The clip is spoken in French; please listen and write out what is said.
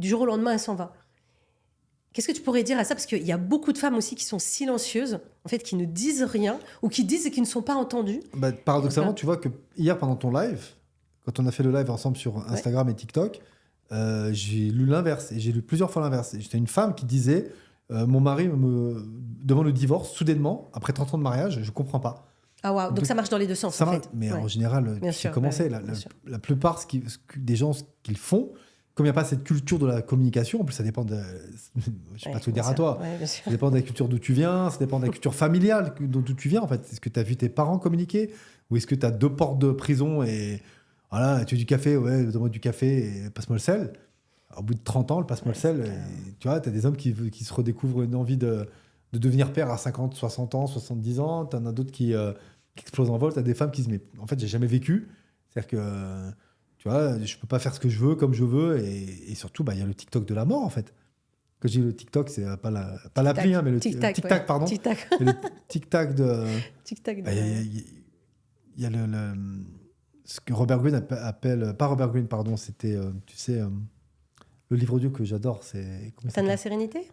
du jour au lendemain, elle s'en va. Qu'est-ce que tu pourrais dire à ça? Parce qu'il y a beaucoup de femmes aussi qui sont silencieuses, en fait, qui ne disent rien, ou qui disent et qui ne sont pas entendues. Bah, paradoxalement, tu vois que hier, pendant ton live, quand on a fait le live ensemble sur Instagram et TikTok, j'ai lu l'inverse. Et j'ai lu plusieurs fois l'inverse. J'étais une femme qui disait mon mari me demande le divorce soudainement, après 30 ans de mariage, je comprends pas. Ah waouh, donc ça marche dans les deux sens, Ça en marche, fait. mais Ouais. en général, Bien tu sais sûr, comment ouais, c'est. bien sûr. La plupart des gens, ce qu'ils font, comme il n'y a pas cette culture de la communication, en plus ça dépend de. Je ne sais pas te dire à toi. Ouais, bien sûr. Ça dépend de la culture d'où tu viens, ça dépend de la culture familiale d'où tu viens en fait. Est-ce que tu as vu tes parents communiquer ou est-ce que tu as deux portes de prison et voilà, tu veux du café, ouais, donne-moi du café et passe-moi le sel. Au bout de 30 ans, le passe-moi le sel, et, tu vois, tu as des hommes qui se redécouvrent une envie de devenir père à 50, 60 ans, 70 ans. Tu en as d'autres qui explosent en vol. Tu as des femmes qui se disent, mais en fait, j'ai jamais vécu. C'est-à-dire que, tu vois, je peux pas faire ce que je veux, comme je veux. Et surtout, bah, y a le TikTok de la mort, en fait. Quand je dis le TikTok, c'est pas l'appli, hein, mais le Tic-tac, tic-tac, ouais. pardon. Tic-tac. Et le tic-tac de. Tic-tac. Bah, y a ce que Robert Greene appelle. Pas Robert Greene, pardon, c'était, tu sais, le livre audio que j'adore, c'est. Comment ça T'as de la s'appelle sérénité?